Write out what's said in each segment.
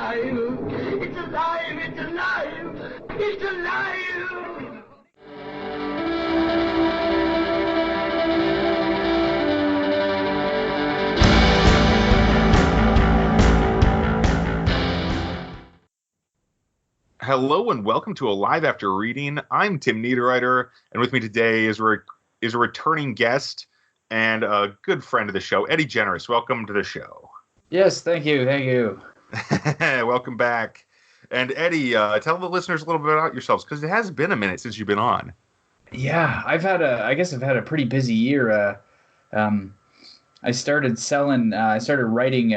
alive! It's alive! It's alive! It's alive! Hello and welcome to Alive After Reading. I'm Tim Niederreiter, and with me today is a returning guest and a good friend of the show, Eddie Generous. Welcome to the show. Yes, thank you. Welcome back. And Eddie, tell the listeners a little bit about yourselves, because it has been a minute since you've been on. Yeah, I guess I've had a pretty busy year. I started writing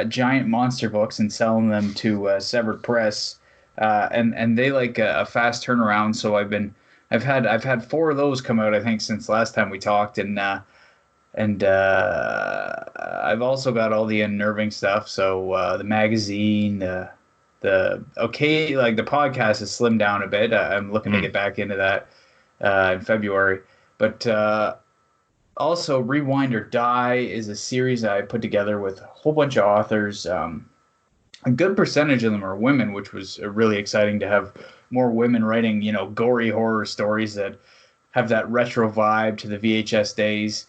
giant monster books and selling them to Severed Press. And they like a fast turnaround. So I've had 4 of those come out, I think, since last time we talked, and I've also got all the unnerving stuff. So the magazine, the podcast has slimmed down a bit. I'm looking to get back into that in February, but also Rewind or Die is a series I put together with a whole bunch of authors. A good percentage of them are women, which was really exciting to have more women writing, gory horror stories that have that retro vibe to the VHS days.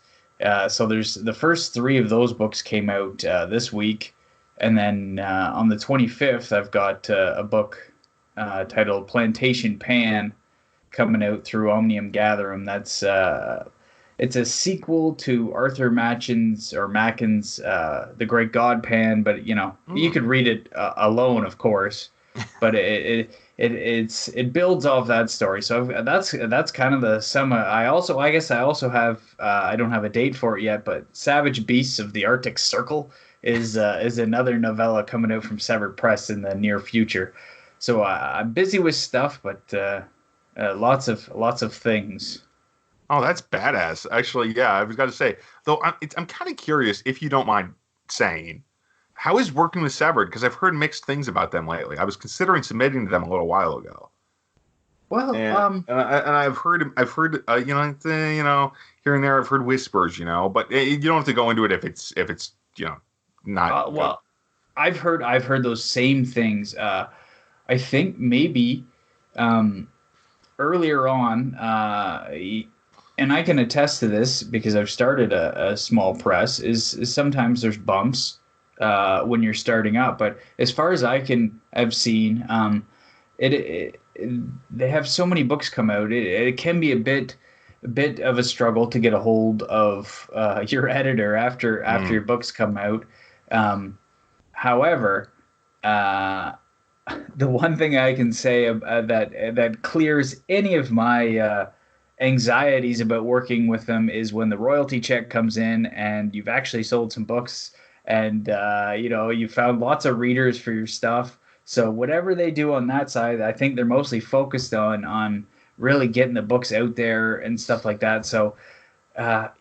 So there's the first 3 of those books came out this week. And then on the 25th, I've got a book titled Plantation Pan coming out through Omnium Gatherum. That's it's a sequel to Arthur Machen's The Great God Pan, but you could read it alone, of course. But it builds off that story. So that's kind of the sum. I guess I also have I don't have a date for it yet, but Savage Beasts of the Arctic Circle is another novella coming out from Severed Press in the near future. So I'm busy with stuff, but lots of things. Oh, that's badass. Actually, yeah, I was going to say, though, I'm kind of curious, if you don't mind saying, how is working with Severed? Because I've heard mixed things about them lately. I was considering submitting to them a little while ago. Well, I've heard, here and there, I've heard whispers, but you don't have to go into it if it's not. Well, I've heard those same things. I think maybe earlier on, and I can attest to this because I've started a small press, is sometimes there's bumps when you're starting up. But as far as I've seen, they have so many books come out. It can be a bit of a struggle to get a hold of your editor after your books come out. However, the one thing I can say that clears any of my anxieties about working with them is when the royalty check comes in and you've actually sold some books and you found lots of readers for your stuff. So whatever they do on that side, I think they're mostly focused on really getting the books out there and stuff like that. So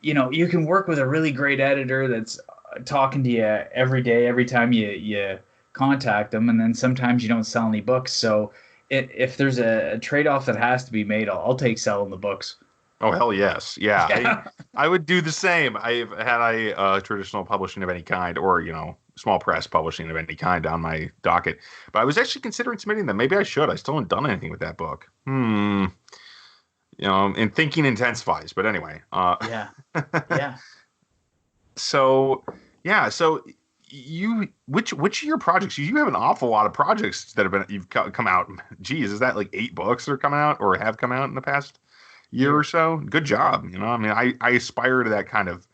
you can work with a really great editor that's talking to you every day, every time you contact them, and then sometimes you don't sell any books. So if there's a trade-off that has to be made, I'll take selling the books. Oh, hell yes. Yeah. I would do the same. I've had traditional publishing of any kind, or, small press publishing of any kind on my docket. But I was actually considering submitting them. Maybe I should. I still haven't done anything with that book. And thinking intensifies. But anyway. Yeah. So which of your projects? You have an awful lot of projects that you've come out. Geez, is that like 8 books that are coming out or have come out in the past year or so? Good job. I aspire to that kind of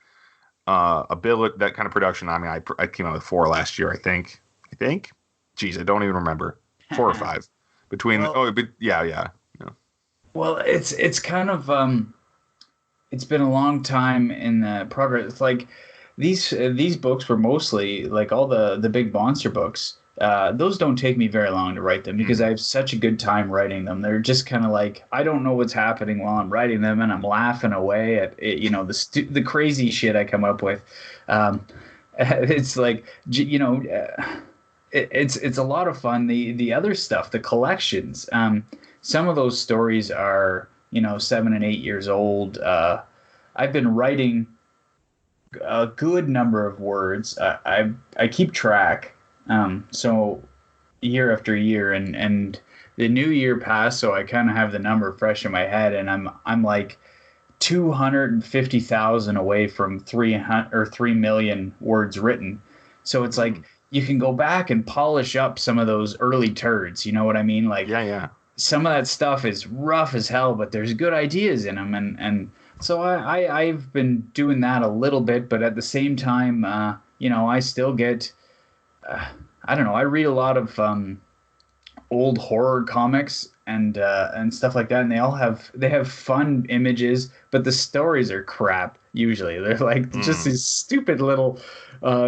ability, that kind of production. I came out with 4 last year, I think. Geez, I don't even remember. 4 or 5 between. Yeah. Well, it's kind of it's been a long time in the progress. It's like these books were mostly like all the big monster books. Those don't take me very long to write them because I have such a good time writing them. They're just kind of like, I don't know what's happening while I'm writing them, and I'm laughing away at it, the crazy shit I come up with. It's like, it's a lot of fun. The other stuff, the collections, some of those stories are 7 and 8 years old. I've been writing a good number of words. I keep track. So year after year, and the new year passed, so I kind of have the number fresh in my head, and I'm like 250,000 away from 3 million words written. So it's like you can go back and polish up some of those early turds. You know what I mean? Like Yeah. some of that stuff is rough as hell, but there's good ideas in them, and so I've been doing that a little bit, but at the same time, I still get I don't know. I read a lot of old horror comics and stuff like that, and they have fun images, but the stories are crap. Usually, they're like just these stupid little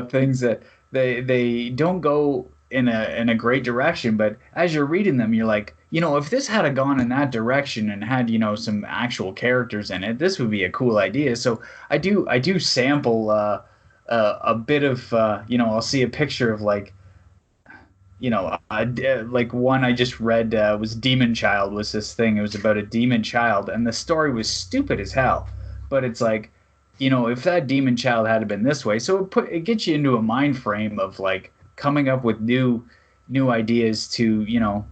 things that they don't go in a great direction. But as you're reading them, you're like, if this had gone in that direction and had some actual characters in it, this would be a cool idea. So I do sample a bit of I'll see a picture of like like one I just read was Demon Child was this thing. It was about a demon child, and the story was stupid as hell. But it's like, if that demon child had been this way, so it gets you into a mind frame of like coming up with new ideas to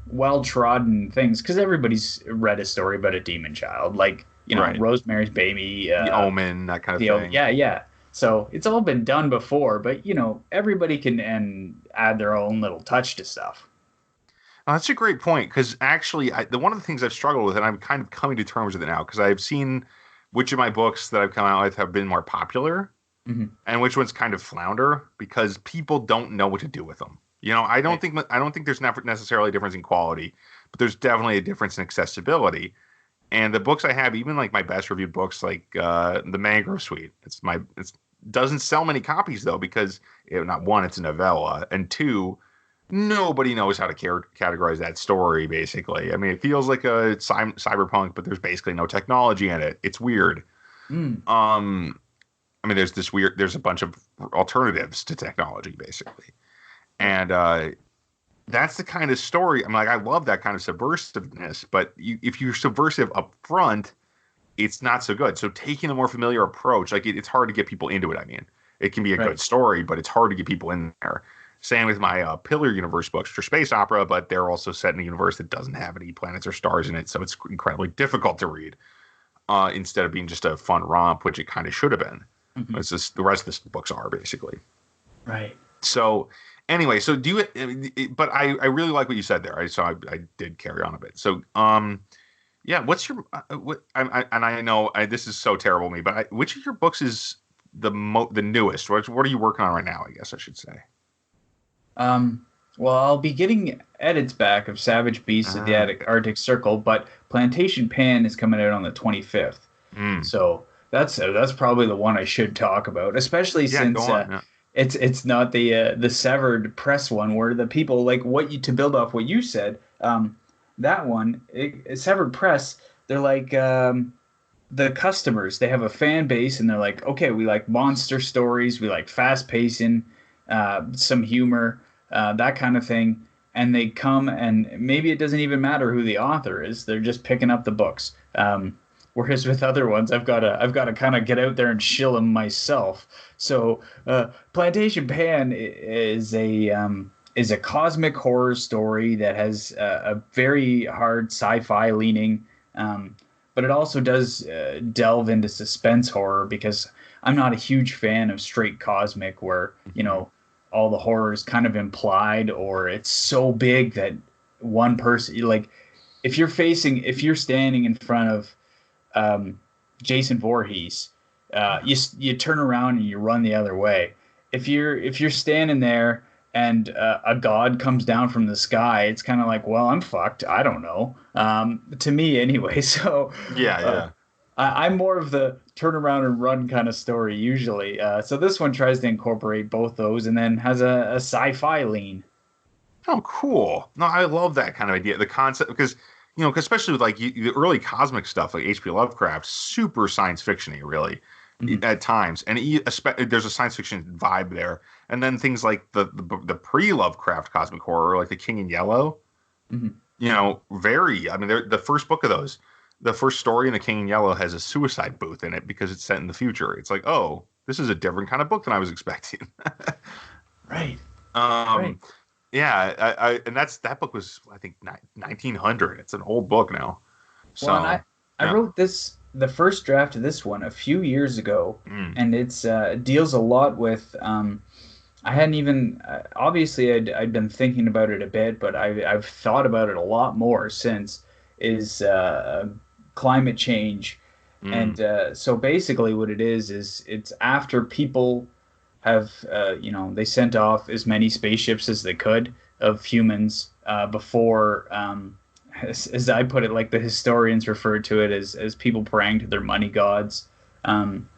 well trodden things, because everybody's read a story about a demon child, like Right. Rosemary's Baby, The Omen, that kind of thing. yeah. So it's all been done before, but everybody can and add their own little touch to stuff. That's a great point, because actually, one of the things I've struggled with, and I'm kind of coming to terms with it now, because I've seen which of my books that I've come out with have been more popular, and which ones kind of flounder because people don't know what to do with them. I don't think there's not necessarily a difference in quality, but there's definitely a difference in accessibility. And the books I have, even like my best reviewed books, like The Mangrove Suite, it doesn't sell many copies though, because not one, it's a novella, and two, nobody knows how to categorize that story. Basically, I mean, it feels like a cyberpunk, but there's basically no technology in it. It's weird. I mean, there's a bunch of alternatives to technology, basically, and that's the kind of story. I'm like, I love that kind of subversiveness, but if you're subversive up front, it's not so good. So taking a more familiar approach, like it's hard to get people into it. I mean, it can be a good story, but it's hard to get people in there. Same with my Pillar Universe books, which are space opera, but they're also set in a universe that doesn't have any planets or stars in it, so it's incredibly difficult to read. Instead of being just a fun romp, which it kind of should have been. It's just the rest of the books are basically. Right. So anyway, so but I really like what you said there. I did carry on a bit. So yeah, what's your I know this is so terrible of me, but which of your books is the newest? What are you working on right now? I guess I should say. Well, I'll be getting edits back of Savage Beasts of the Arctic Circle, but Plantation Pan is coming out on the 25th. So that's probably the one I should talk about, especially since it's not the Severed Press one where the people like to build off what you said. That one, Severed Press, they're like the customers. They have a fan base, and they're like, okay, we like monster stories, we like fast pacing, some humor, that kind of thing. And they come, and maybe it doesn't even matter who the author is; they're just picking up the books. Whereas with other ones, I've got to kind of get out there and shill them myself. So Plantation Pan is a cosmic horror story that has a very hard sci-fi leaning, but it also does delve into suspense horror, because I'm not a huge fan of straight cosmic where all the horror is kind of implied, or it's so big that one person, like if you're standing in front of Jason Voorhees, you turn around and you run the other way. If you're standing there and a god comes down from the sky, it's kind of like, well, I'm fucked. I don't know. To me, anyway. So yeah. I'm more of the turn around and run kind of story usually. So this one tries to incorporate both those, and then has a sci-fi lean. Oh, cool! No, I love that kind of idea. The concept, because especially with like the early cosmic stuff, like H.P. Lovecraft, super science fiction-y, really, at times, and there's a science fiction vibe there. And then things like the pre-Lovecraft cosmic horror, like The King in Yellow, very. I mean, the first book of those, the first story in The King in Yellow has a suicide booth in it because it's set in the future. It's like, oh, this is a different kind of book than I was expecting. Right. Right. Yeah, and that book was, I think, 1900. It's an old book now. So, Well, and I yeah. wrote the first draft of this one a few years ago, Mm. and it deals a lot with. I hadn't even obviously I'd been thinking about it a bit, but I've thought about it a lot more since. Is climate change, and so basically what it is it's after people have they sent off as many spaceships as they could of humans before. As I put it, like the historians refer to it as people praying to their money gods. Um,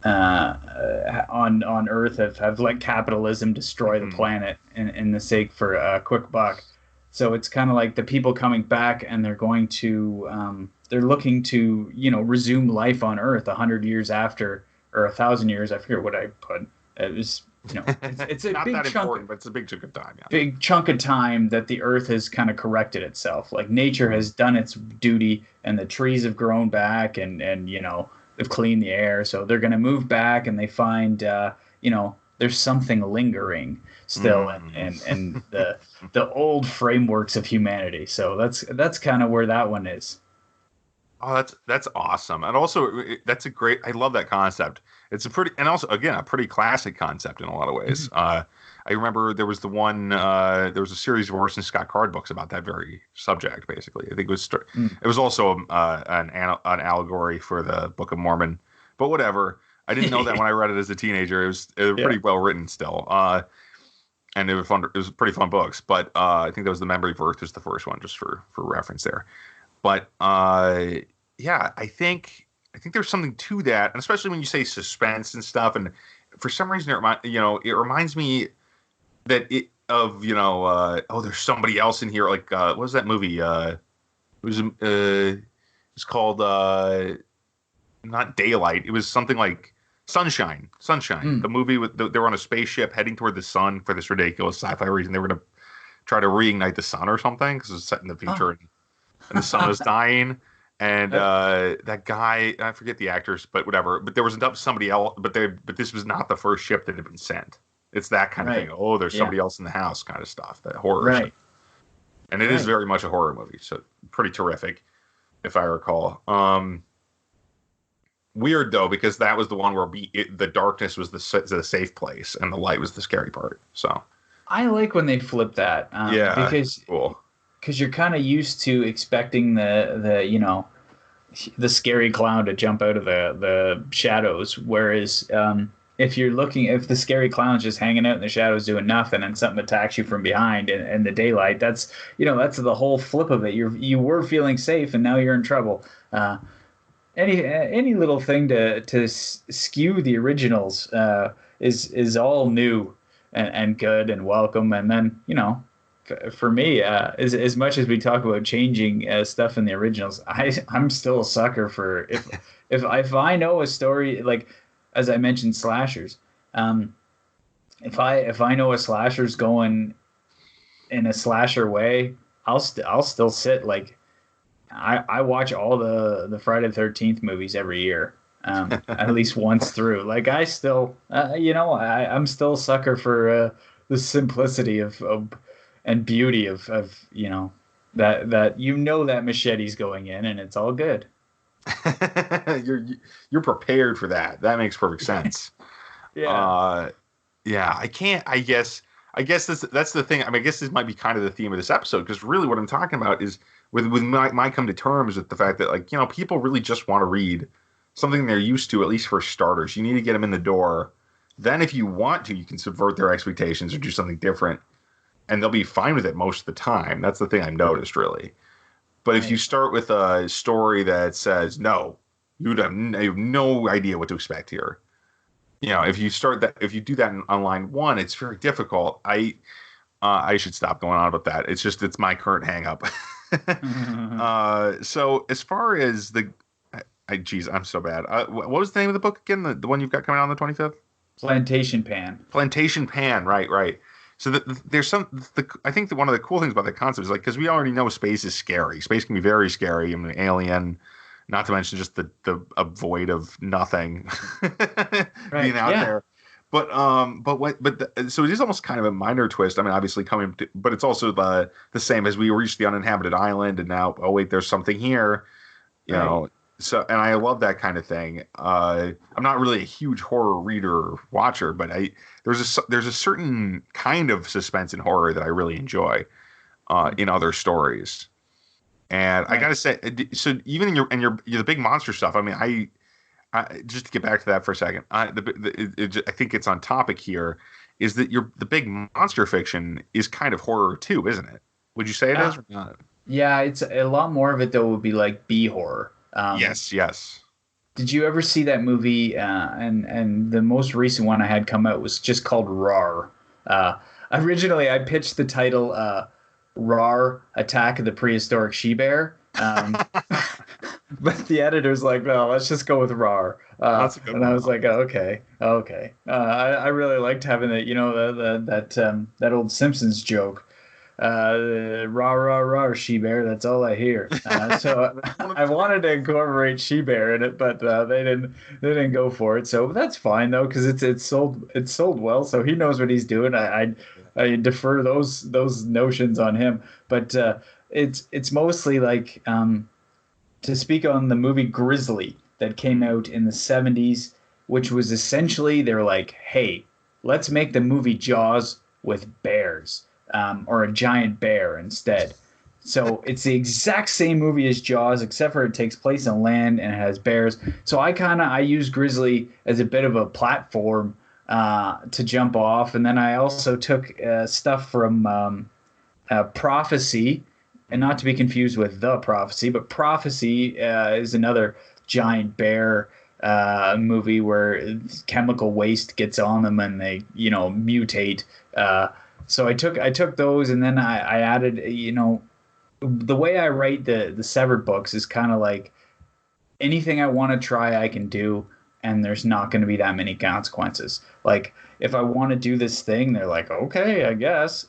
on Earth have let capitalism destroy the planet in the sake for a quick buck. So it's kind of like the people coming back, and they're going to they're looking to resume life on Earth 100 years after, or 1,000 years. I forget what I put. It was it's a not big that chunk, important, but it's a big chunk of time. Yeah. big chunk of time that the Earth has kind of corrected itself. Like nature has done its duty, and the trees have grown back, and they've cleaned the air. So they're going to move back, and they find there's something lingering still, and the old frameworks of humanity. So that's kind of where that one is. Oh, that's awesome, and also that's a great. I love that concept. It's a pretty, and also again a pretty classic concept in a lot of ways. I remember there was there was a series of Orson Scott Card books about that very subject. Basically, I think it was also an allegory for the Book of Mormon, but whatever. I didn't know that when I read it as a teenager. It was pretty well written still, and it was fun. It was pretty fun books. But I think that was The Memory of Earth was the first one, just for reference there. But yeah, I think there's something to that, and especially when you say suspense and stuff. And for some reason, it reminds me that there's somebody else in here. Like what was that movie? It's called not Daylight. It was something like Sunshine. The movie with they were on a spaceship heading toward the sun for this ridiculous sci-fi reason. They were going to try to reignite the sun or something because it was set in the future. And the sun was dying, and that guy, I forget the actors, but whatever. But there was somebody else, but this was not the first ship that had been sent. It's that kind of thing. Oh, there's somebody else in the house, kind of stuff. That horror stuff. And it is very much a horror movie, so pretty terrific, if I recall. Weird though, because that was the one where the darkness was the safe place, and the light was the scary part. So I like when they flip that, because cool. Because you're kind of used to expecting the scary clown to jump out of the shadows, whereas if the scary clown's just hanging out in the shadows doing nothing, and something attacks you from behind in the daylight, that's the whole flip of it. You were feeling safe, and now you're in trouble. Any little thing to skew the originals is all new and good and welcome, and then for me, as much as we talk about changing stuff in the originals, I'm still a sucker for if I know a story, like as I mentioned slashers, if I know a slasher's going in a slasher way, I'll still sit. Like I watch all the Friday the 13th movies every year, at least once through. Like I still I'm still a sucker for the simplicity of and beauty of that that machete's going in, and it's all good. You're prepared for that. That makes perfect sense. Yeah. I can't. I guess that's the thing. I mean, I guess this might be kind of the theme of this episode, because really what I'm talking about is with my come to terms with the fact that people really just want to read something they're used to, at least for starters. You need to get them in the door. Then if you want to, you can subvert their expectations or do something different, and they'll be fine with it most of the time. That's the thing I've noticed, really. But if you start with a story that says, no, you have no idea what to expect here. If you do that on line one, it's very difficult. I should stop going on about that. It's my current hang up. So as far as I'm so bad. What was the name of the book again? The one you've got coming out on the 25th? Plantation Pan. Plantation Pan, right. So there's I think that one of the cool things about that concept is because we already know space is scary. Space can be very scary. I mean, alien, not to mention just a void of nothing being out there. So it is almost kind of a minor twist. I mean, obviously but it's also the same as we reached the uninhabited island, and now, oh wait, there's something here, you Right. know. So, and I love that kind of thing. I'm not really a huge horror reader or watcher, but there's a certain kind of suspense in horror that I really enjoy in other stories. And I Right. gotta say, so even in your the big monster stuff, I mean, I just to get back to that for a second, I think it's on topic here. Is that the big monster fiction is kind of horror too, isn't it? Would you say it is Uh, or not? yeah, it's a lot more of it though would be like B horror. Yes, yes. Did you ever see that movie? And the most recent one I had come out was just called RAR. Uh, Originally, I pitched the title RAR: Attack of the Prehistoric She-Bear. But the editor's like, no, let's just go with RAR. That's a good And I one. was like, oh, okay, okay. I really liked having it. You know, that old Simpsons joke. Rah rah rah, she bear. That's all I hear. So I wanted to incorporate she bear in it, but they didn't go for it. So that's fine though, because it's sold well. So he knows what he's doing. I defer those notions on him. But it's mostly like to speak on the movie Grizzly that came out in the 70s, which was essentially they're like, hey, let's make the movie Jaws with bears, or a giant bear instead. So it's the exact same movie as Jaws, except for it takes place on land and it has bears. So I use Grizzly as a bit of a platform to jump off, and then I also took stuff from Prophecy, and not to be confused with The Prophecy, but Prophecy is another giant bear movie where chemical waste gets on them and they, mutate. So I took those, and then I added, the way I write the Severed books is kind of like anything I want to try, I can do, and there's not going to be that many consequences. Like if I want to do this thing, they're like, okay, I guess.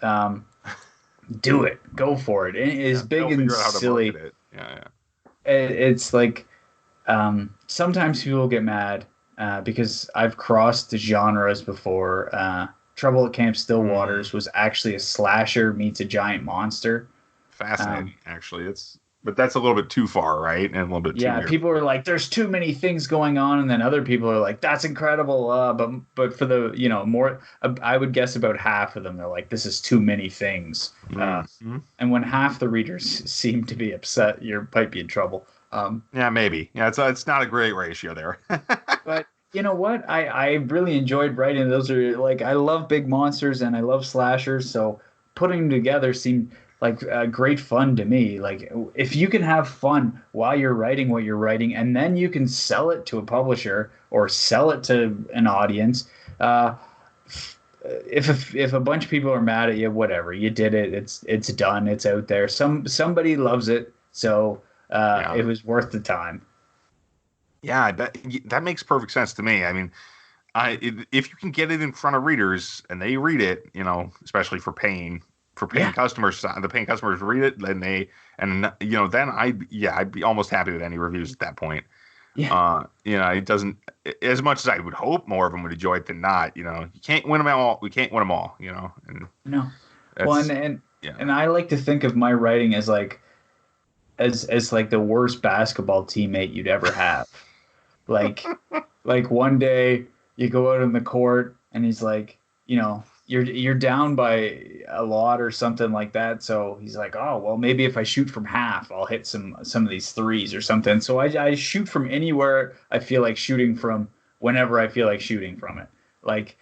Do it, go for it. It's big They'll and figure out how to silly. market it. Yeah, It's like sometimes people get mad because I've crossed the genres before. Trouble at Camp Stillwaters was actually a slasher meets a giant monster. fascinating. Um, Actually, but that's a little bit too far, right? And a little bit too yeah, weird. people are like, "There's too many things going on," and then other people are like, "That's incredible." But for the more, I would guess about half of them, they're like, "This is too many things." Mhm. And when half the readers seem to be upset, you might be in trouble. Yeah, maybe. Yeah, it's not a great ratio there. But you know what? I really enjoyed writing. Those are like I love big monsters and I love slashers, so putting them together seemed like great fun to me. Like if you can have fun while you're writing what you're writing, and then you can sell it to a publisher or sell it to an audience. If a bunch of people are mad at you, whatever, you did it. It's done. It's out there. Somebody loves it, so Yeah. it was worth the time. Yeah, that makes perfect sense to me. I mean, if you can get it in front of readers and they read it, especially for paying Yeah. customers, the paying customers read it, then I'd be almost happy with any reviews at that point. Yeah. It doesn't, as much as I would hope more of them would enjoy it than not. You can't win them all. We can't win them all. And No. Well, that's and yeah. and I like to think of my writing as like as like the worst basketball teammate you'd ever have. Like like one day you go out on the court and he's like, you're down by a lot or something like that. So he's like, oh well, maybe if I shoot from half, I'll hit some of these threes or something. So I shoot from anywhere I feel like shooting from, whenever I feel like shooting from it. Like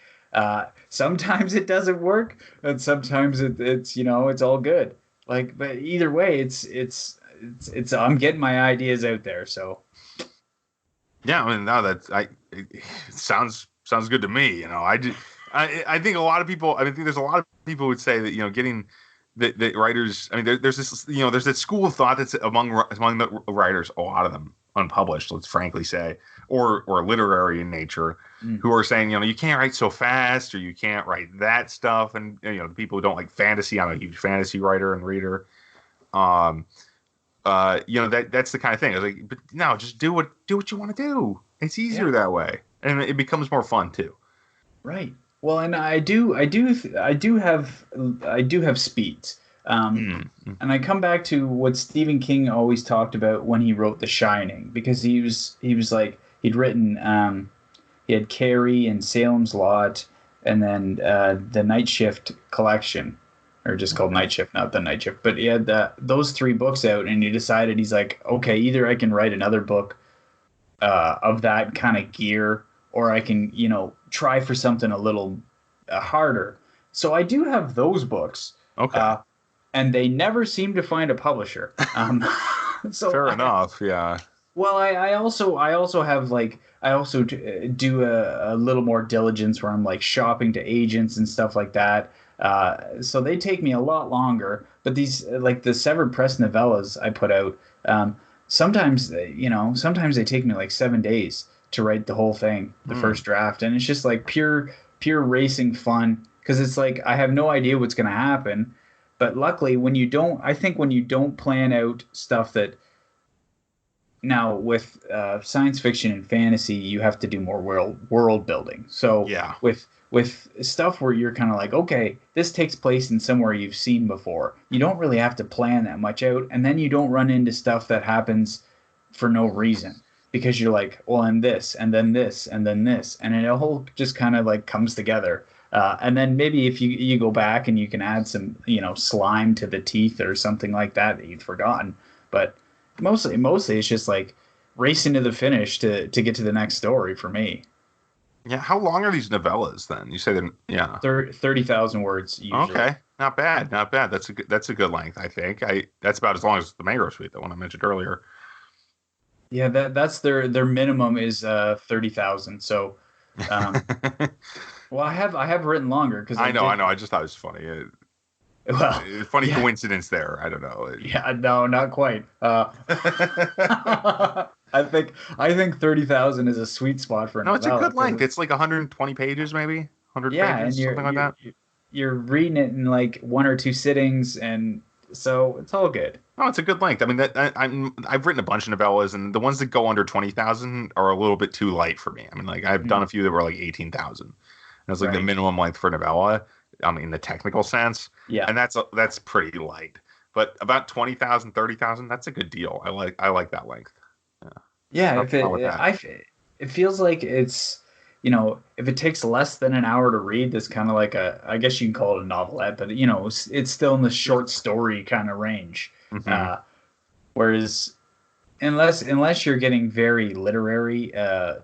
sometimes it doesn't work, and sometimes it's all good. Like, but either way, it's I'm getting my ideas out there. So Yeah, I mean, no, it sounds good to me. I think a lot of people. I think there's a lot of people who would say that getting the writers. I mean, there's this there's that school of thought that's among the writers, a lot of them unpublished. Let's frankly say, or literary in nature, who are saying you can't write so fast, or you can't write that stuff, and the people who don't like fantasy. I'm a huge fantasy writer and reader. That's the kind of thing. I was like, but no, just do what you want to do. It's easier yeah. that way, and it becomes more fun too. Right. Well, and I do have speeds. Mm. And I come back to what Stephen King always talked about when he wrote The Shining, because he was like he'd written he had Carrie and Salem's Lot, and then the Night Shift collection, or just called Night Shift, not the Night Shift. But he had those three books out, and he decided he's like, okay, either I can write another book of that kind of gear, or I can, try for something a little harder. So I do have those books, Okay. and they never seem to find a publisher. So Fair enough. Yeah. well, I also have like I also do a little more diligence where I'm like shopping to agents and stuff like that. So they take me a lot longer. But these like the Severed Press novellas I put out, sometimes sometimes they take me like 7 days to write the whole thing, the first draft, and it's just like pure racing fun because it's like I have no idea what's going to happen. But luckily, I think when you don't plan out stuff that now with science fiction and fantasy, you have to do more world building. So Yeah. with stuff where you're kind of like, okay, this takes place in somewhere you've seen before. You don't really have to plan that much out, and then you don't run into stuff that happens for no reason because you're like, well, and this, and then this, and then this, and it all just kind of like comes together. And then maybe if you go back and you can add some slime to the teeth or something like that you've forgotten, but mostly it's just like racing to the finish to get to the next story for me. Yeah. How long are these novellas then? You say they're, yeah. 30,000 words usually. Okay. Not bad. Not bad. That's a good length, I think. That's about as long as the Mangrove Suite, the one I mentioned earlier. Yeah, that's their minimum is 30,000. So, well, I have written longer because I know. I just thought it was funny. Well, Funny yeah. coincidence there. I don't know. Yeah, no, not quite. I think 30,000 is a sweet spot for a No, it's a novella. good length. It's like 120 pages, maybe 100 Yeah, and pages, something like that. you're reading it in like one or two sittings, and so it's all good. No, it's a good length. I mean, I've written a bunch of novellas, and the ones that go under 20,000 are a little bit too light for me. I mean, like I've done a few that were like 18,000. That's like the Right. minimum length for a novella. I mean, in the technical sense. Yeah. And that's pretty light. But about 20,000, 30,000, that's a good deal. I like that length. Yeah. Yeah, Nothing wrong with that. it feels like it's, if it takes less than an hour to read, that's kind of like I guess you can call it a novelette, but it's still in the short story kind of range. Mhm. Whereas unless you're getting very literary,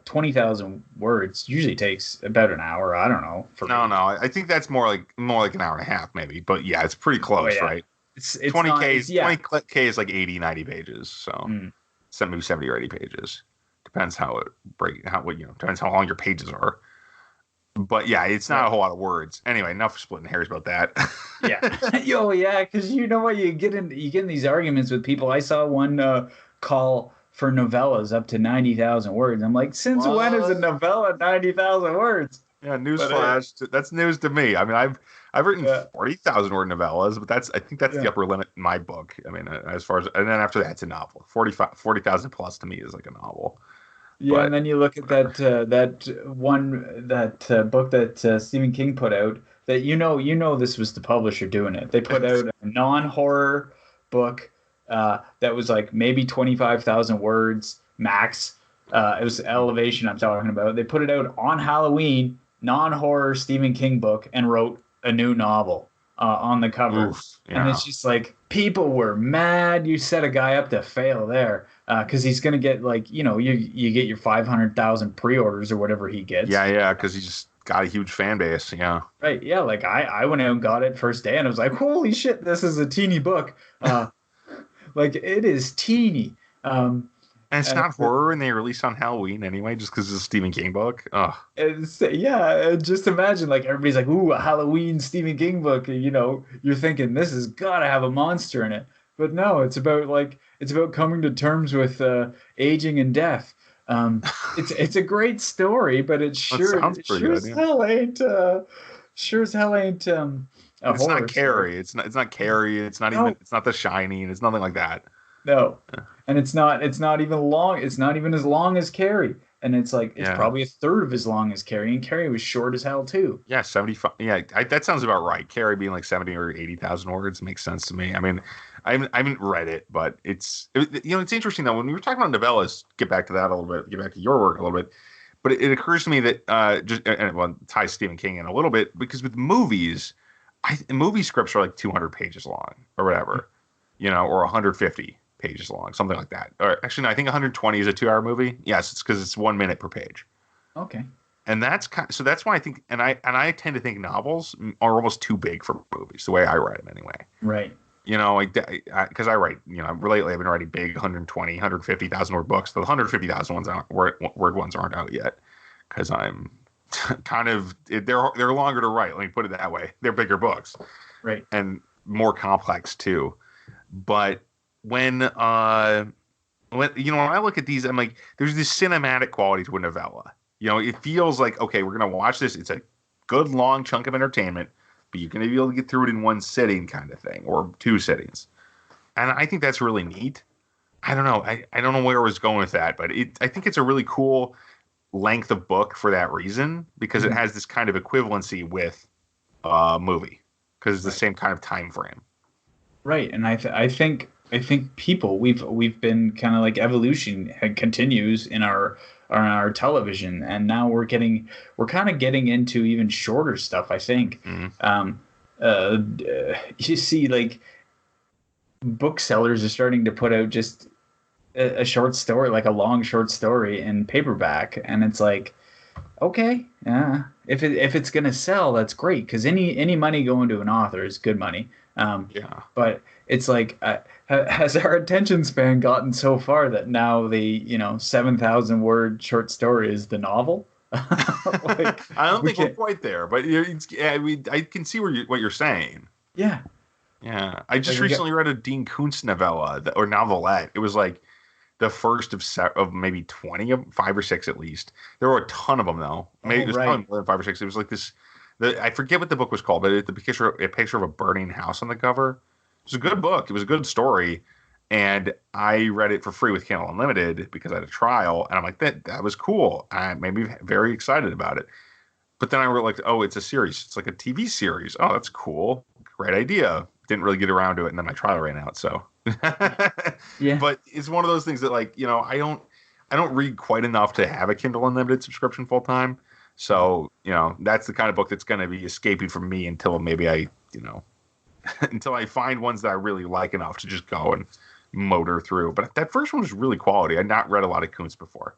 20,000 words usually takes about an hour. I don't know. No. I think that's more like an hour and a half, maybe. But yeah, it's pretty close, yeah. right? It's 20K not, is yeah. 20K is like 80, 90 pages. So maybe 70 or 80 pages. Depends depends how long your pages are. But yeah, it's not a whole lot of words. Anyway, enough splitting hairs about that. Yeah. Yeah, because you know what, you get in these arguments with people. I saw one call for novellas up to 90,000 words. I'm like, since when is a novella 90,000 words? Yeah, newsflash. That's news to me. I mean, I've written 40,000 word novellas, but I think that's the upper limit in my book. I mean, as far as, and then after that, it's a novel. 40,000 plus to me is like a novel. Yeah, But and then you look at that book that Stephen King put out. That this was the publisher doing it. They put out a non-horror book that was like maybe 25,000 words max. It was Elevation I'm talking about. They put it out on Halloween, non-horror Stephen King book, and wrote a new novel on the cover. Oof, And yeah. it's just like people were mad. You set a guy up to fail there because he's gonna get like you get your 500,000 pre-orders or whatever he gets. Yeah, because he just got a huge fan base. Yeah. Right. Yeah. Like I went out and got it first day, and I was like, holy shit, this is a teeny book. Like it is teeny. And it's not horror, and they released on Halloween anyway, just because it's a Stephen King book. Ugh. Just imagine like everybody's like, ooh, a Halloween Stephen King book. You're thinking this has got to have a monster in it, but no, it's about coming to terms with aging and death. It's a great story, but it sure sounds pretty good, as yeah. hell ain't sure as hell ain't a It's horror not Carrie. story. It's not Carrie. It's not No. even. It's not The Shining. It's nothing like that. No, and it's not even long. It's not even as long as Carrie. and it's like it's Yeah. probably a third of as long as Carrie, and Carrie was short as hell too. Yeah, 75. Yeah, that sounds about right. Carrie being like 70 or 80,000 words makes sense to me. I mean, I haven't read it, but it's interesting though. When we were talking about novellas, get back to that a little bit, get back to your work a little bit. But it occurs to me that well, it ties Stephen King in a little bit because with movies, movie scripts are like 200 pages long or whatever, or 150 pages long, something like that. Or actually, no, I think 120 is a 2-hour movie. Yes, it's because it's 1 minute per page. Okay. And so that's why I think, and I tend to think novels are almost too big for movies, the way I write them anyway. Right. Because I write, lately I've been writing big 120, 150,000 word books. The 150,000 word ones aren't out yet because I'm kind of, they're longer to write. Let me put it that way. They're bigger books. Right. And more complex too. But when I look at these, I'm like, there's this cinematic quality to a novella. It feels like, okay, we're going to watch this. It's a good long chunk of entertainment, but you're going to be able to get through it in one sitting kind of thing, or 2 sittings. And I think that's really neat. I don't know. I don't know where I was going with that, but I think it's a really cool length of book for that reason, because it has this kind of equivalency with a movie, because it's the same kind of time frame. Right. And I think people, we've been kind of like evolution continues in our television, and now we're kind of getting into even shorter stuff. I think you see, like, booksellers are starting to put out just a short story, like a long short story in paperback, and it's like, okay, yeah, if it's gonna sell, that's great, because any money going to an author is good money. But it's like, has our attention span gotten so far that now the 7,000 word short story is the novel? Like, I don't think we're quite there, but I can see what you're saying. Yeah. I just recently read a Dean Koontz novella or novelette. It was like the first of maybe 20, 5 or 6 at least. There were a ton of them though. Maybe it was probably more than 5 or 6. It was like this. I forget what the book was called, but a picture of a burning house on the cover. It was a good book. It was a good story, and I read it for free with Kindle Unlimited because I had a trial, and I'm like, that was cool. I made me very excited about it. But then I realized, oh, it's a series. It's like a TV series. Oh, that's cool. Great idea. Didn't really get around to it, and then my trial ran out. So, yeah. But it's one of those things that, like, I don't read quite enough to have a Kindle Unlimited subscription full time. So, that's the kind of book that's going to be escaping from me until maybe I, until I find ones that I really like enough to just go and motor through. But that first one was really quality. I'd not read a lot of Koontz before.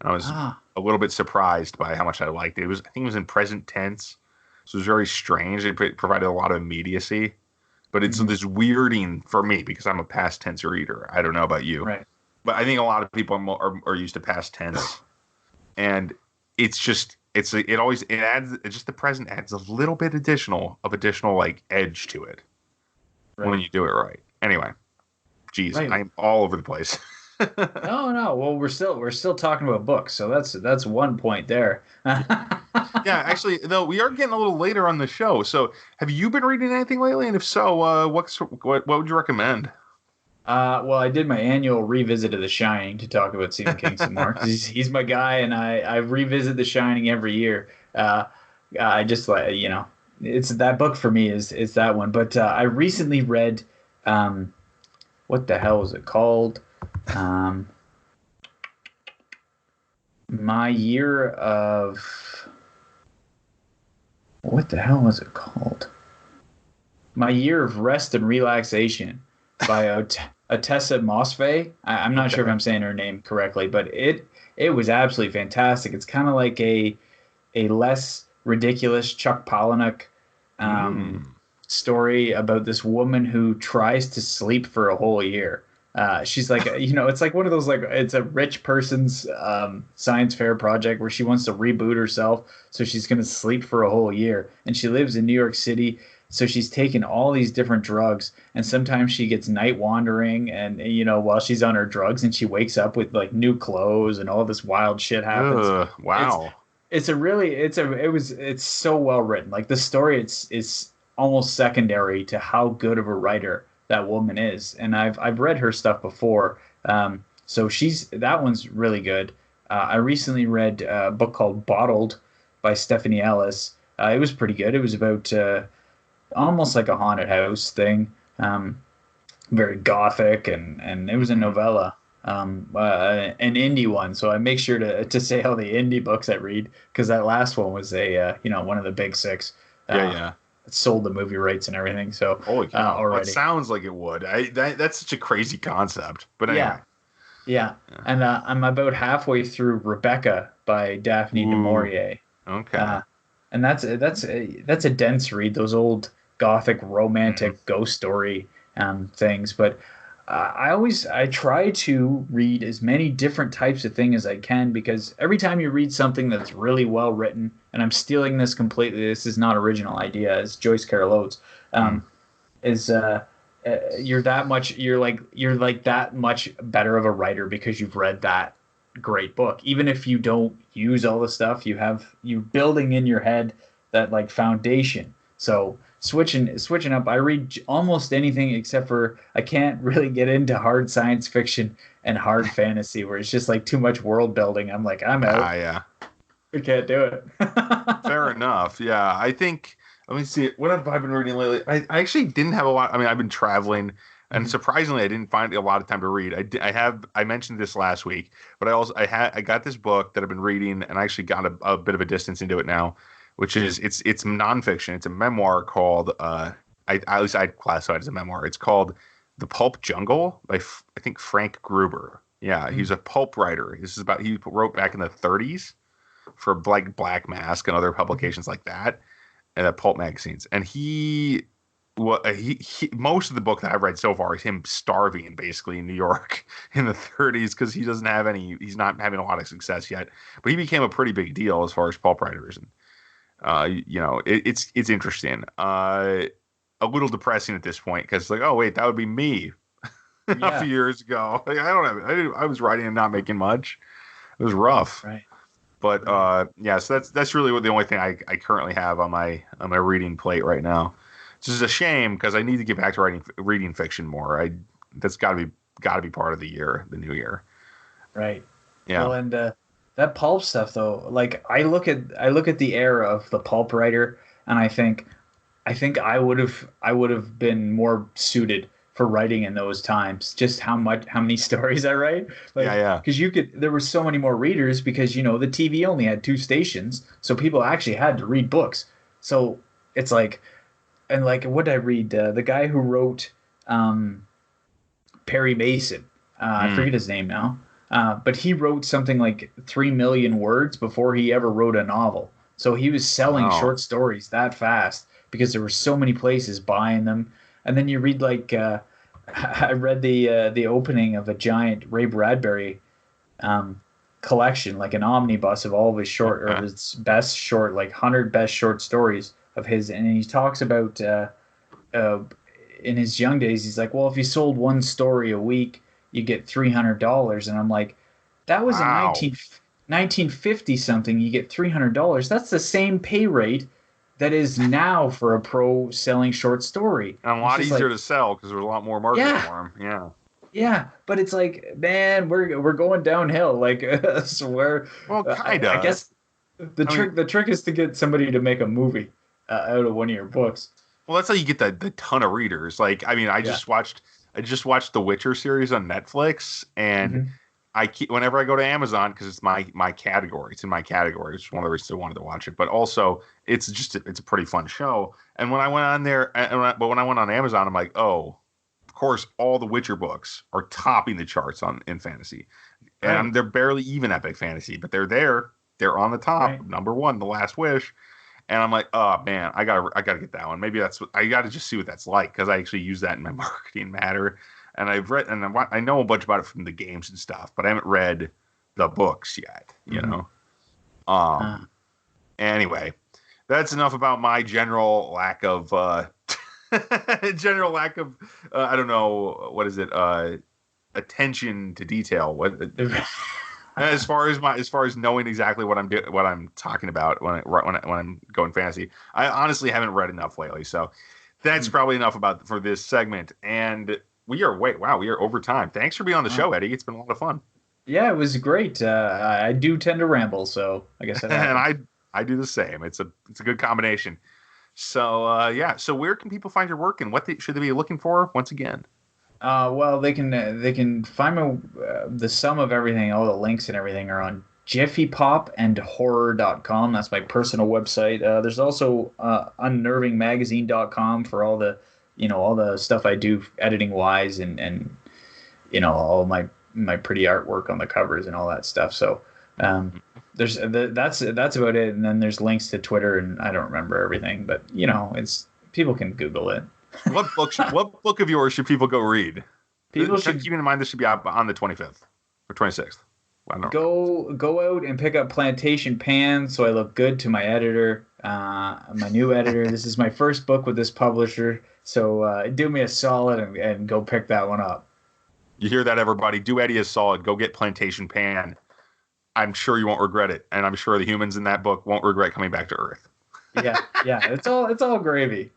And I was a little bit surprised by how much I liked it. I think it was in present tense. So it was very strange. It provided a lot of immediacy. But it's this weirding for me because I'm a past tense reader. I don't know about you. Right. But I think a lot of people are used to past tense. And it's just... it adds just the present adds a little bit additional like edge to it when you do it right. Anyway, geez, right. I'm all over the place. No. Well, we're still talking about books, so that's one point there. Yeah, actually, though, we are getting a little later on the show. So, have you been reading anything lately? And if so, what would you recommend? Well, I did my annual revisit of The Shining to talk about Stephen King some more. He's my guy, and I revisit The Shining every year. I just it's that book for me is that one. But I recently read, what the hell is it called? My Year of... What the hell was it called? My Year of Rest and Relaxation by Atessa Mosfet. I'm not sure if I'm saying her name correctly, but it was absolutely fantastic. It's kind of like a less ridiculous Chuck Palahniuk story about this woman who tries to sleep for a whole year. She's like, it's like one of those, like, it's a rich person's science fair project where she wants to reboot herself, so she's going to sleep for a whole year. And she lives in New York City, so she's taken all these different drugs, and sometimes she gets night wandering, and while she's on her drugs, and she wakes up with like new clothes, and all this wild shit happens. Wow. It's so well written. Like, the story, it's almost secondary to how good of a writer that woman is, and I've read her stuff before, so that one's really good. I recently read a book called Bottled by Stephanie Ellis. It was pretty good. It was about almost like a haunted house thing, very gothic, and it was a novella, an indie one. So I make sure to say all the indie books I read because that last one was one of the big six. Yeah, yeah. It sold the movie rights and everything. So Holy cow! Well, it already. sounds like it would. That's such a crazy concept. But anyway. Yeah. And I'm about halfway through Rebecca by Daphne du Ooh, Maurier. okay. And that's a dense read. Those old gothic romantic ghost story things. But I try to read as many different types of thing as I can because every time you read something that's really well written, and I'm stealing this completely. This is not original idea. It's Joyce Carol Oates. Is you're like that much better of a writer because you've read that great book. Even if you don't use all the stuff, you building in your head that like foundation. So switching up, I read almost anything except for I can't really get into hard science fiction and hard fantasy where it's just like too much world building. I'm like, I'm out. Yeah. I can't do it. Fair enough. Yeah, I think. Let me see. What have I been reading lately? I actually didn't have a lot. I mean, I've been traveling, and surprisingly, I didn't find a lot of time to read. I mentioned this last week, but I got this book that I've been reading, and I actually got a bit of a distance into it now, which is it's nonfiction. It's a memoir called at least I'd classify it as a memoir. It's called The Pulp Jungle by I think Frank Gruber. Yeah, he's a pulp writer. He wrote back in the 30s for like Black Mask and other publications like that. And pulp magazines, and he most of the book that I've read so far is him starving basically in New York in the 30s because he's not having a lot of success yet, but he became a pretty big deal as far as pulp writers, and it's interesting, a little depressing at this point because like, oh wait, that would be me a few years ago. Like, I was writing and not making much. It was rough. Right. But so that's really the only thing I currently have on my reading plate right now. Which is a shame because I need to get back to reading fiction more. That's got to be part of the new year. Right. Yeah. Well, and that pulp stuff though, like I look at the era of the pulp writer, and I think I would have been more suited for writing in those times. Just how many stories I write. Like, yeah. Because there were so many more readers because the TV only had 2 stations, so people actually had to read books. So it's like, and like what did I read? The guy who wrote Perry Mason. I forget his name now. But he wrote something like 3 million words before he ever wrote a novel. So he was selling short stories that fast because there were so many places buying them. And then you read like I read the opening of a giant Ray Bradbury collection, like an omnibus of all of his short or his best short, like 100 best short stories of his, and he talks about in his young days, he's like, well, if you sold one story a week, you get $300, and I'm like, that was in 1950 something. You get $300. That's the same pay rate that is now for a pro selling short story. And a lot easier to sell because there's a lot more market for them. Yeah. Yeah, but it's like, man, we're going downhill. Like, so well, kind of. I guess the trick is to get somebody to make a movie out of one of your books. Well, that's how you get the ton of readers. Like, I mean, I just watched the Witcher series on Netflix, and whenever I go to Amazon, because it's my category, it's in my category, which is one of the reasons I wanted to watch it. But also, it's a pretty fun show. And when I went on there, but when I went on Amazon, I'm like, oh, of course, all the Witcher books are topping the charts in fantasy, and they're barely even epic fantasy, but they're there. They're on the top, number 1, The Last Wish. And I'm like, oh man, I gotta get that one. Maybe that's what I gotta just see what that's like because I actually use that in my marketing matter. And I've read, and I know a bunch about it from the games and stuff, but I haven't read the books yet. You know. Anyway, that's enough about my general lack of I don't know, what is it? Attention to detail. What as far as knowing exactly what I'm talking about when I'm going fantasy. I honestly haven't read enough lately, so that's probably enough for this segment. And we are over time. Thanks for being on the show, Eddie. It's been a lot of fun. Yeah, it was great. I do tend to ramble, so I guess that And happens. I do the same. It's a good combination. So yeah. So where can people find your work, and should they be looking for once again? Well, they can find the sum of everything, all the links and everything are on jiffypopandhorror.com. That's my personal website. There's also unnervingmagazine.com for all the all the stuff I do editing wise and all my pretty artwork on the covers and all that stuff. So that's about it. And then there's links to Twitter, and I don't remember everything, but it's people can Google it. What book of yours should people go read? People should Keeping in mind this should be out on the 25th or 26th. I don't know. go out and pick up Plantation Pan so I look good to my editor, my new editor. This is my first book with this publisher, so do me a solid and go pick that one up. You hear that, everybody? Do Eddie a solid. Go get Plantation Pan. I'm sure you won't regret it, and I'm sure the humans in that book won't regret coming back to Earth. Yeah, it's all gravy.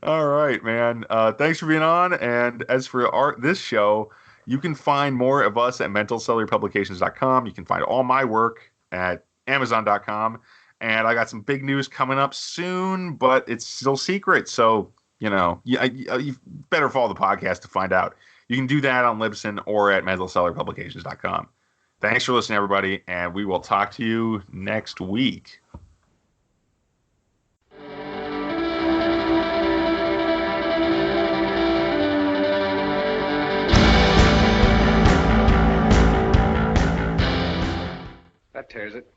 All right, man. Thanks for being on. And as for this show, you can find more of us at mentalcellularpublications.com. You can find all my work at amazon.com. And I got some big news coming up soon, but it's still secret. So, you better follow the podcast to find out. You can do that on Libsyn or at mentalcellularpublications.com. Thanks for listening, everybody, and we will talk to you next week. That tears it.